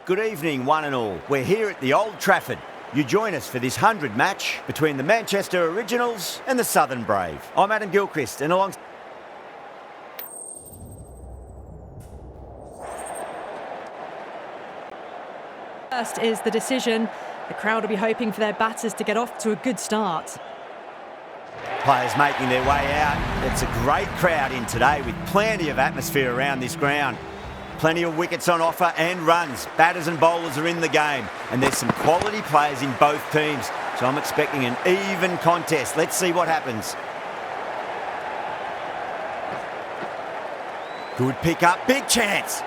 Good evening, one and all. We're here at the Old Trafford. You join us for this 100 match between the Manchester Originals and the Southern Brave. I'm Adam Gilchrist, and along... First is the decision. The crowd will be hoping for their batters to get off to a good start. Players making their way out. It's a great crowd in today with plenty of atmosphere around this ground. Plenty of wickets on offer and runs. Batters and bowlers are in the game, and there's some quality players in both teams. So I'm expecting an even contest. Let's see what happens. Good pick up, big chance.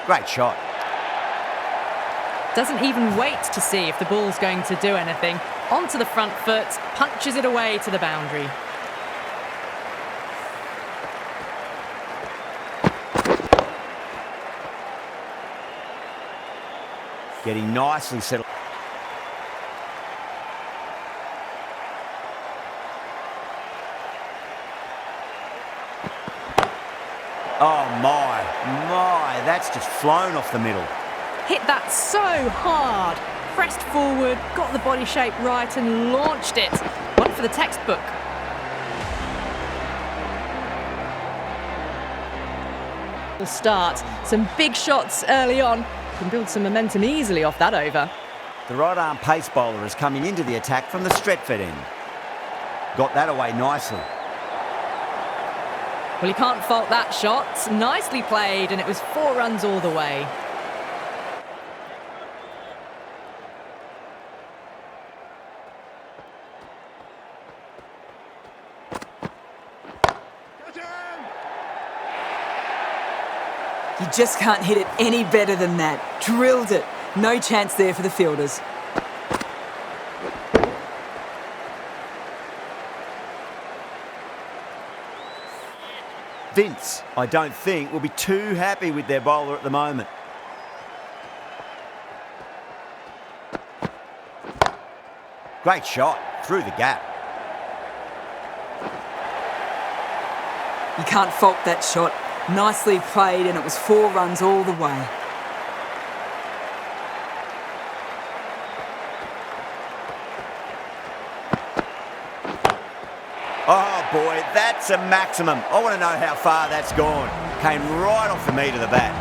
Great shot. Doesn't even wait to see if the ball's going to do anything. Onto the front foot, punches it away to the boundary. Getting nicely settled. Oh my, that's just flown off the middle. Hit that so hard. Pressed forward, got the body shape right and launched it. One for the textbook. Start. Some big shots early on. Can build some momentum easily off that over. The right arm pace bowler is coming into the attack from the Stretford end. Got that away nicely. Well, you can't fault that shot. Nicely played, and it was 4 runs all the way. You just can't hit it any better than that. Drilled it. No chance there for the fielders. Vince, I don't think, will be too happy with their bowler at the moment. Great shot, through the gap. You can't fault that shot. Nicely played, and it was 4 runs all the way. Oh boy, that's a maximum. I want to know how far that's gone. Came right off the meat of the bat.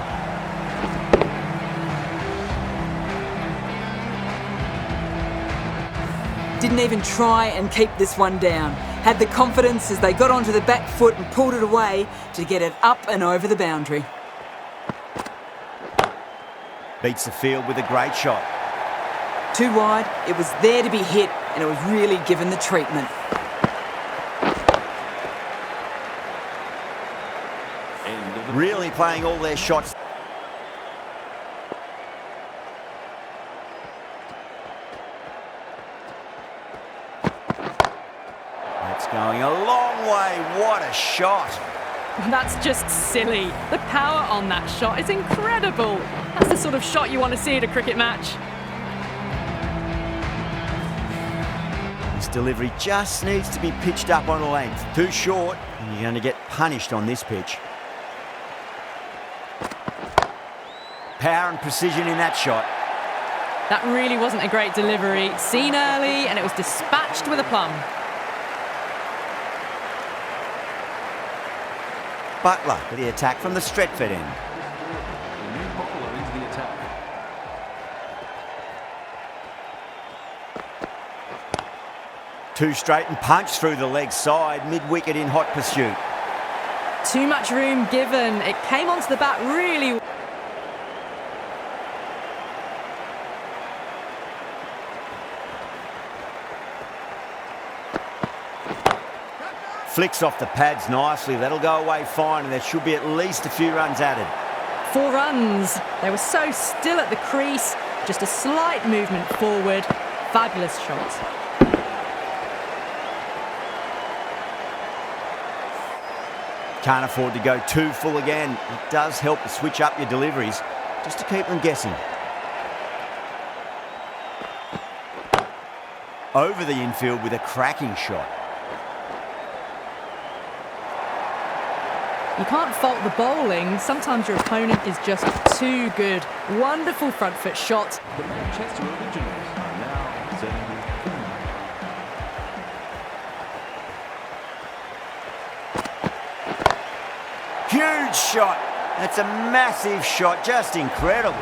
Didn't even try and keep this one down. Had the confidence as they got onto the back foot and pulled it away to get it up and over the boundary. Beats the field with a great shot. Too wide, it was there to be hit, and it was really given the treatment. Really playing all their shots. That's going a long way. What a shot. That's just silly. The power on that shot is incredible. That's the sort of shot you want to see at a cricket match. This delivery just needs to be pitched up on a length. Too short, and you're going to get punished on this pitch. Power and precision in that shot. That really wasn't a great delivery. Seen early, and it was dispatched with a plum. Buttler for the attack from the Stretford end. The new bowler into the attack. Two straight and punch through the leg side, mid-wicket in hot pursuit. Too much room given. It came onto the bat really. Flicks off the pads nicely. That'll go away fine, and there should be at least a few runs added. 4 runs. They were so still at the crease. Just a slight movement forward. Fabulous shot. Can't afford to go too full again. It does help to switch up your deliveries, just to keep them guessing. over the infield with a cracking shot. You can't fault the bowling. Sometimes your opponent is just too good. Wonderful front foot shot. The Manchester Originals are now setting the Huge shot. That's a massive shot, just incredible.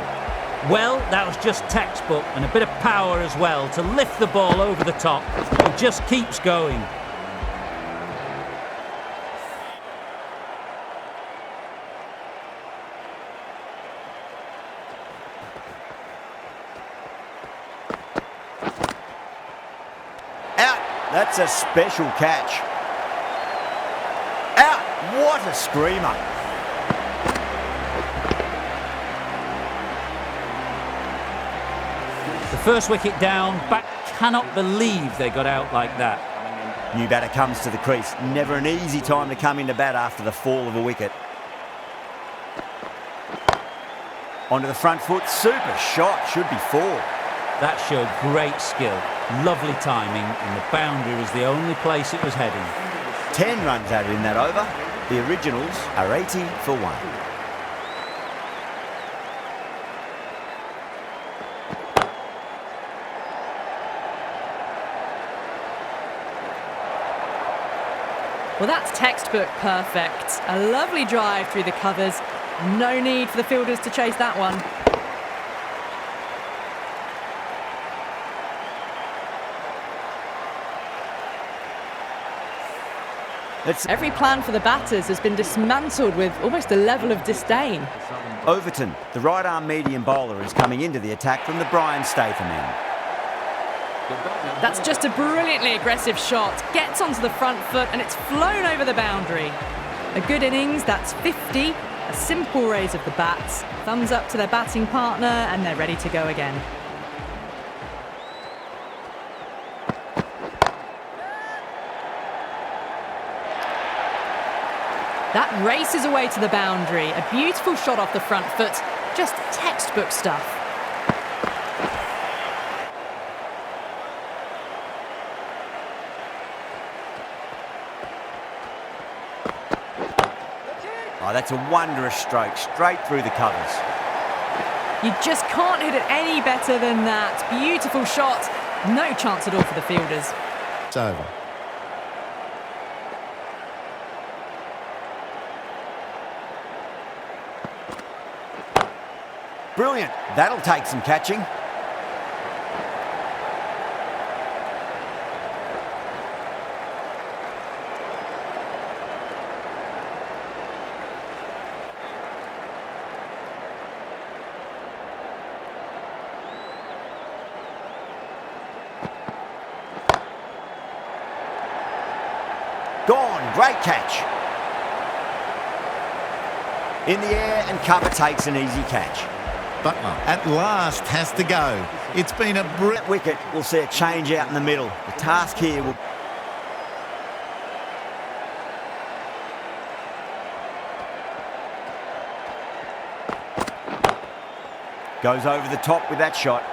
Well, that was just textbook and a bit of power as well to lift the ball over the top. It just keeps going. Out. That's a special catch. Out. What a screamer. The first wicket down, back cannot believe they got out like that. New batter comes to the crease. Never an easy time to come into bat after the fall of a wicket. Onto the front foot. Super shot. Should be 4. That showed great skill, lovely timing, and the boundary was the only place it was heading. 10 runs added in that over. The Originals are 80 for 1. Well, that's textbook perfect. A lovely drive through the covers. No need for the fielders to chase that one. Every plan for the batters has been dismantled with almost a level of disdain. Overton, the right-arm medium bowler, is coming into the attack from the Brian Statham end. That's just a brilliantly aggressive shot. Gets onto the front foot and it's flown over the boundary. A good innings, that's 50. A simple raise of the bats. Thumbs up to their batting partner and they're ready to go again. That races away to the boundary. A beautiful shot off the front foot. Just textbook stuff. Oh, that's a wondrous stroke, straight through the covers. You just can't hit it any better than that. Beautiful shot. No chance at all for the fielders. It's over. Brilliant. That'll take some catching. Gone. Great catch. In the air and cover takes an easy catch. Buttler at last has to go. It's been a brilliant Wicket will see a change out in the middle. The task here will... Goes over the top with that shot.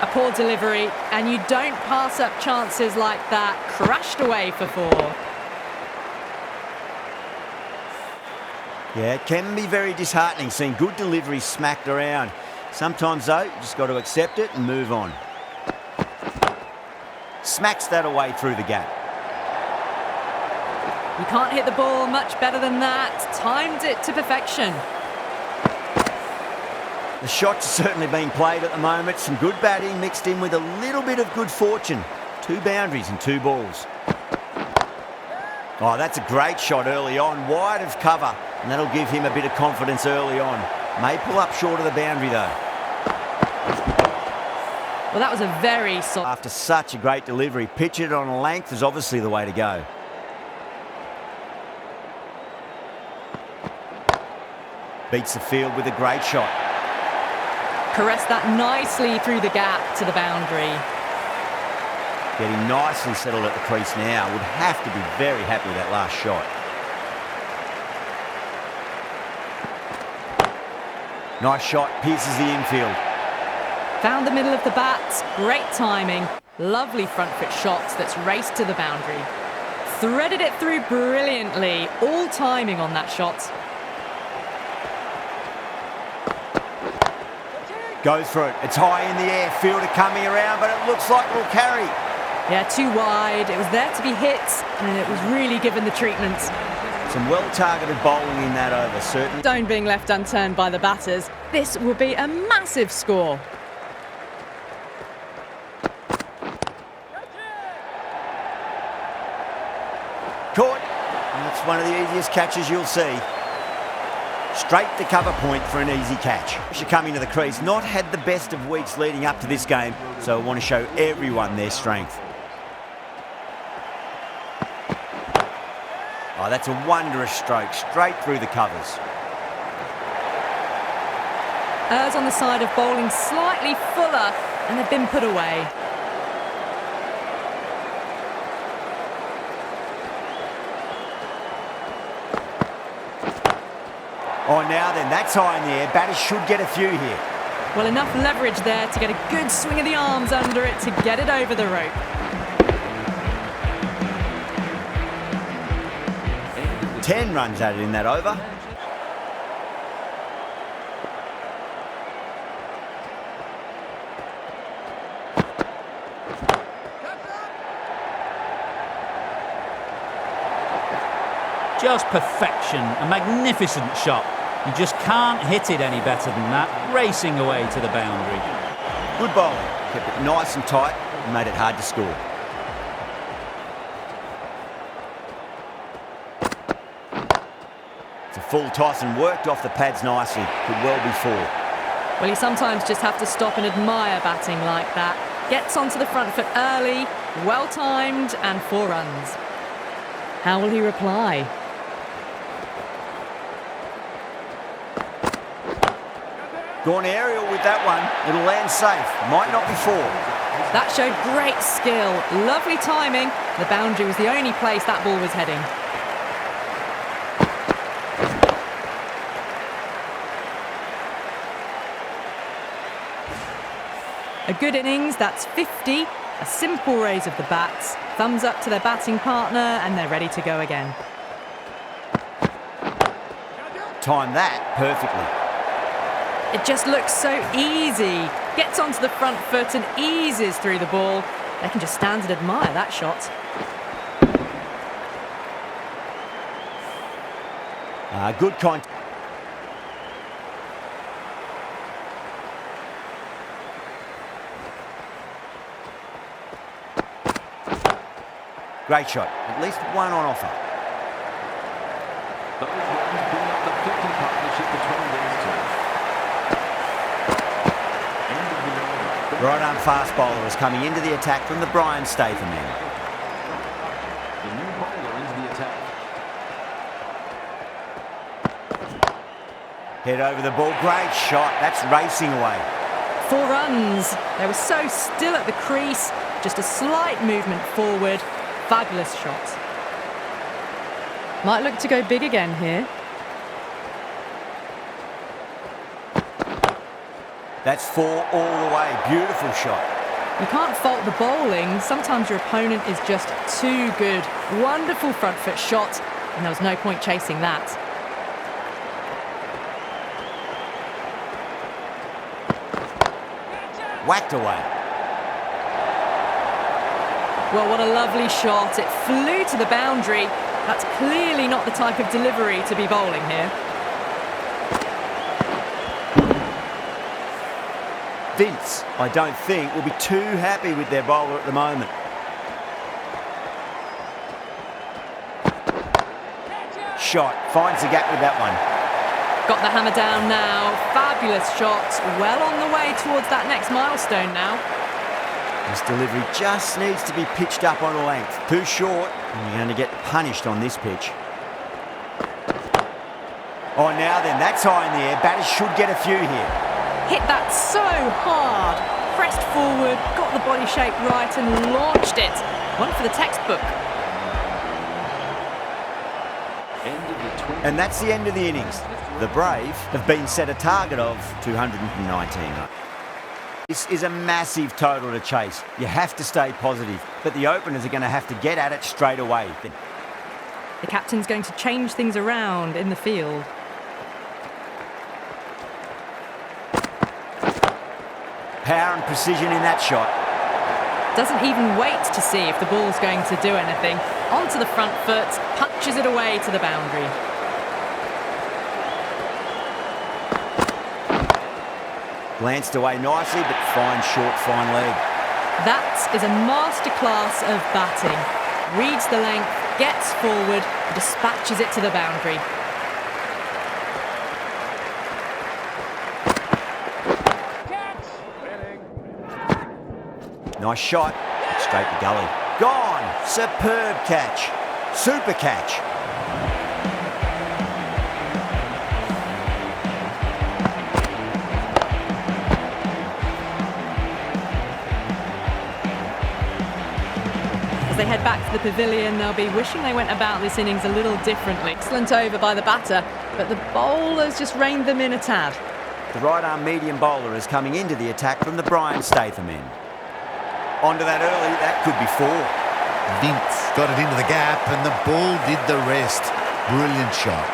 A poor delivery, and you don't pass up chances like that. Crashed away for 4. Yeah, it can be very disheartening seeing good deliveries smacked around. Sometimes, though, you just got to accept it and move on. Smacks that away through the gap. You can't hit the ball much better than that. Timed it to perfection. The shot's certainly being played at the moment. Some good batting mixed in with a little bit of good fortune. 2 boundaries and 2 balls. Oh, that's a great shot early on, wide of cover, and that'll give him a bit of confidence early on. May pull up short of the boundary, though. Well, that was a very solid... After such a great delivery, pitch it on a length is obviously the way to go. Beats the field with a great shot. Caressed that nicely through the gap to the boundary. Getting nicely settled at the crease now. Would have to be very happy with that last shot. Nice shot, pierces the infield. Found the middle of the bat, great timing. Lovely front foot shot that's raced to the boundary. Threaded it through brilliantly, all timing on that shot. Goes for it. It's high in the air. Fielder coming around, but it looks like it'll carry. Yeah, too wide. It was there to be hit, and it was really given the treatment. Some well-targeted bowling in that over, certainly. Stone being left unturned by the batters. This will be a massive score. Caught. And that's one of the easiest catches you'll see. Straight to cover point for an easy catch. She coming to the crease, not had the best of weeks leading up to this game, so I want to show everyone their strength. Oh, that's a wondrous stroke, straight through the covers. Errs on the side of bowling slightly fuller, and they've been put away. Oh, now then, that's high in the air. Batters should get a few here. Well, enough leverage there to get a good swing of the arms under it to get it over the rope. Ten runs added in that over. Just perfection, a magnificent shot. You just can't hit it any better than that, racing away to the boundary. Good bowling, kept it nice and tight and made it hard to score. It's a full toss and worked off the pads nicely. Could well be four. Well, you sometimes just have to stop and admire batting like that. Gets onto the front foot early, well timed, and 4 runs. How will he reply? Gone aerial with that one. It'll land safe. Might not be 4. That showed great skill, lovely timing. The boundary was the only place that ball was heading. A good innings, that's 50. A simple raise of the bats. Thumbs up to their batting partner, and they're ready to go again. Timed that perfectly. It just looks so easy. Gets onto the front foot and eases through the ball. They can just stand and admire that shot. Good contact. Great shot. At least one on offer. Those runs bring up the 50 partnership between these two. End of the over. Right arm fast bowler is coming into the attack from the Brian Statham end. The new bowler into the attack. Head over the ball. Great shot. That's racing away. 4 runs. They were so still at the crease. Just a slight movement forward. Fabulous shot. Might look to go big again here. That's 4 all the way. Beautiful shot. You can't fault the bowling. Sometimes your opponent is just too good. Wonderful front foot shot, and there was no point chasing that. Whacked away. Well, what a lovely shot. It flew to the boundary. That's clearly not the type of delivery to be bowling here. Vince, I don't think, will be too happy with their bowler at the moment. Shot. Finds the gap with that one. Got the hammer down now. Fabulous shot. Well on the way towards that next milestone now. This delivery just needs to be pitched up on a length. Too short, and you're going to get punished on this pitch. Oh, now then, that's high in the air. Batters should get a few here. Hit that so hard. Pressed forward, got the body shape right and launched it. One for the textbook. And that's the end of the innings. The Brave have been set a target of 219. This is a massive total to chase. You have to stay positive, but the openers are going to have to get at it straight away. The captain's going to change things around in the field. Power and precision in that shot. Doesn't even wait to see if the ball's going to do anything. Onto the front foot, punches it away to the boundary. Glanced away nicely, but fine short, fine leg. That is a masterclass of batting. Reads the length, gets forward, dispatches it to the boundary. Nice shot, straight to gully. Gone, superb catch, super catch. As they head back to the pavilion, they'll be wishing they went about this innings a little differently. Excellent over by the batter, but the bowlers just reined them in a tad. The right-arm medium bowler is coming into the attack from the Brian Statham end. Onto that early, that could be 4. Vince got it into the gap and the ball did the rest. Brilliant shot.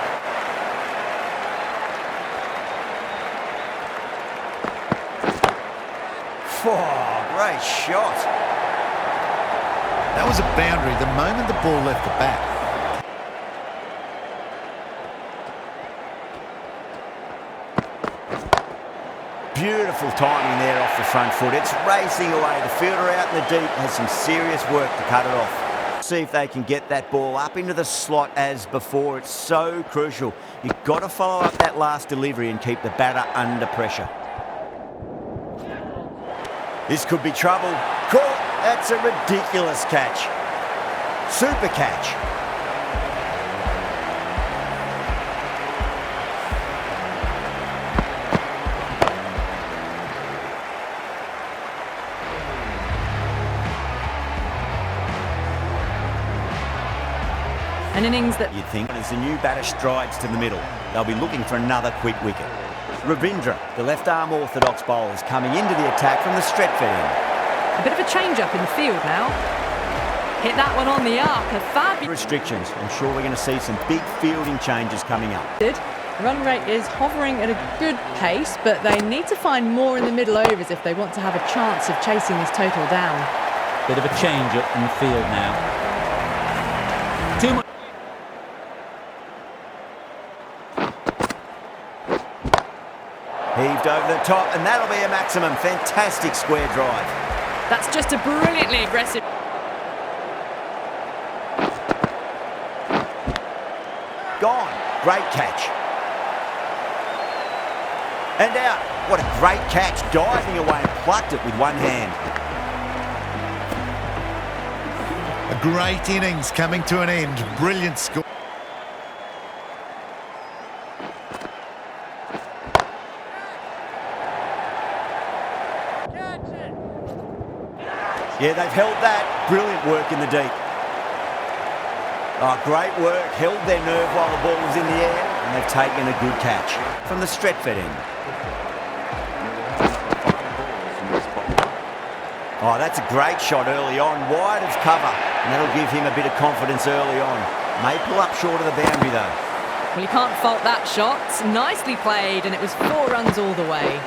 Oh, great shot. That was a boundary the moment the ball left the bat. Beautiful timing there off the front foot. It's racing away. The fielder out in the deep has some serious work to cut it off. See if they can get that ball up into the slot as before. It's so crucial. You've got to follow up that last delivery and keep the batter under pressure. This could be trouble. Caught. That's a ridiculous catch. Super catch. An innings that You'd think as the new batter strides to the middle, they'll be looking for another quick wicket. Ravindra, the left-arm orthodox bowler, is coming into the attack from the Stretford end. a bit of a change-up in the field now. Hit that one on the arc, a fabulous Restrictions. I'm sure we're going to see some big fielding changes coming up. run rate is hovering at a good pace, but they need to find more in the middle overs if they want to have a chance of chasing this total down. Bit of a change-up in the field now. Too much. Heaved over the top, and that'll be a maximum. Fantastic square drive. That's just a brilliantly aggressive... Gone. Great catch. And out. What a great catch. Diving away and plucked it with one hand. A great innings coming to an end. Brilliant score. Yeah, they've held that. Brilliant work in the deep. Oh, great work. Held their nerve while the ball was in the air, and they've taken a good catch from the Stretford end. Oh, that's a great shot early on, wide of cover, and that'll give him a bit of confidence early on. May pull up short of the boundary, though. Well, you can't fault that shot. Nicely played, and it was 4 runs all the way.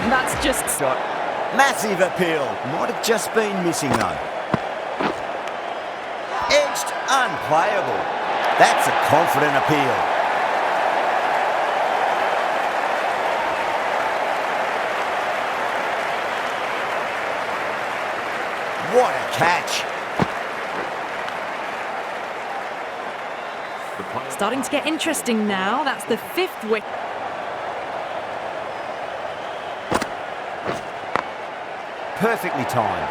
That's just... Shot. Massive appeal. Might have just been missing, though. Edged. Unplayable. That's a confident appeal. What a catch. Starting to get interesting now. That's the 5th wicket. Perfectly timed.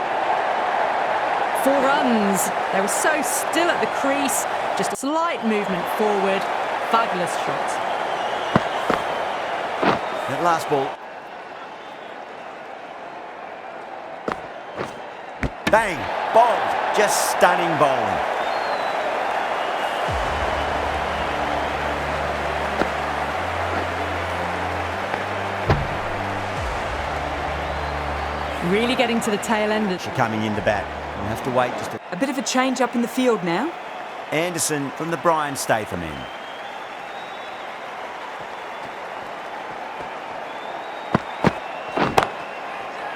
4 runs. They were so still at the crease. Just a slight movement forward. Fabulous shot. That last ball. Bang. Bowled. Just stunning bowling. Really getting to the tail end. Coming in to bat. We'll have to wait just A bit of a change up in the field now. Anderson from the Brian Statham end.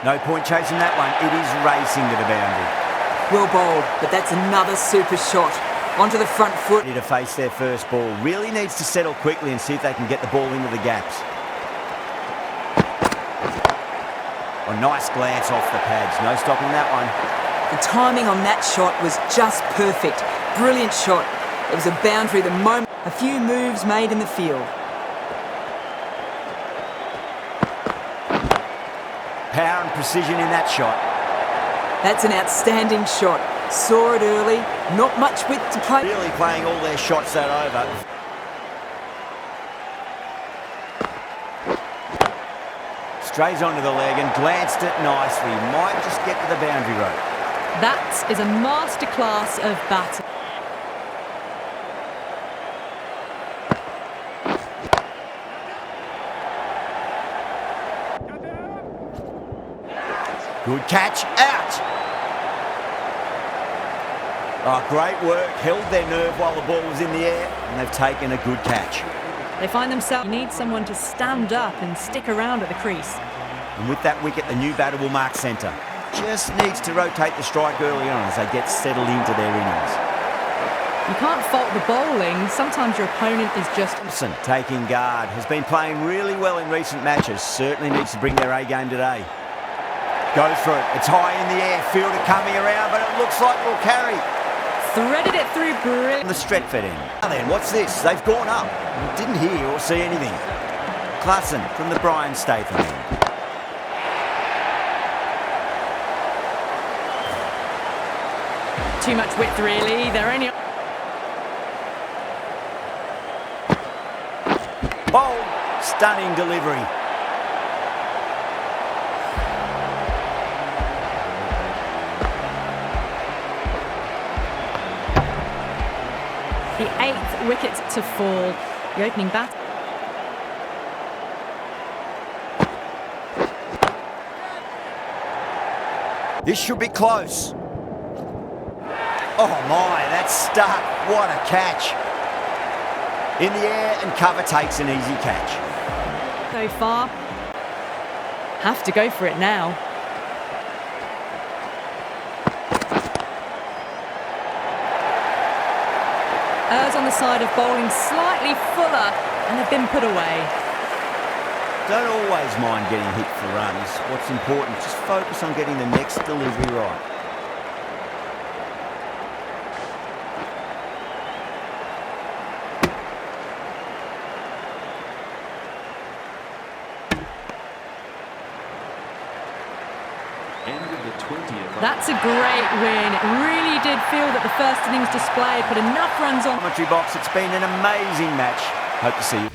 No point chasing that one. It is racing to the boundary. Well bowled, but that's another super shot. Onto the front foot. Ready to face their first ball. Really needs to settle quickly and see if they can get the ball into the gaps. A nice glance off the pads. No stopping that one. The timing on that shot was just perfect. Brilliant shot. It was a boundary the moment. A few moves made in the field. Power and precision in that shot. That's an outstanding shot. Saw it early. Not much width to play. Really playing all their shots that over. Strays onto the leg and glanced it nicely. Might just get to the boundary rope. That is a masterclass of batting. Good catch, out! Oh, great work, held their nerve while the ball was in the air, and they've taken a good catch. They find themselves, you need someone to stand up and stick around at the crease. And with that wicket, the new batter will mark centre. Just needs to rotate the strike early on as they get settled into their innings. You can't fault the bowling, sometimes your opponent is just... Thompson taking guard, has been playing really well in recent matches, certainly needs to bring their A game today. Goes for it, it's high in the air, fielder coming around, but it looks like it'll carry. Threaded it through brilliant. On the Stretford end. Now then, what's this? They've gone up. Didn't hear or see anything. Klassen from the Brian Statham end. Too much width, really. They're only... Bold, stunning delivery. The 8th wicket to fall. The opening bat. This should be close. Oh my, that's stuck. What a catch. In the air and cover takes an easy catch. So far. Have to go for it now. Errs on the side of bowling slightly fuller and have been put away. Don't always mind getting hit for runs. What's important, just focus on getting the next delivery right. That's a great win. It really did feel that the first innings display put enough runs on. Commentary box, it's been an amazing match. Hope to see you.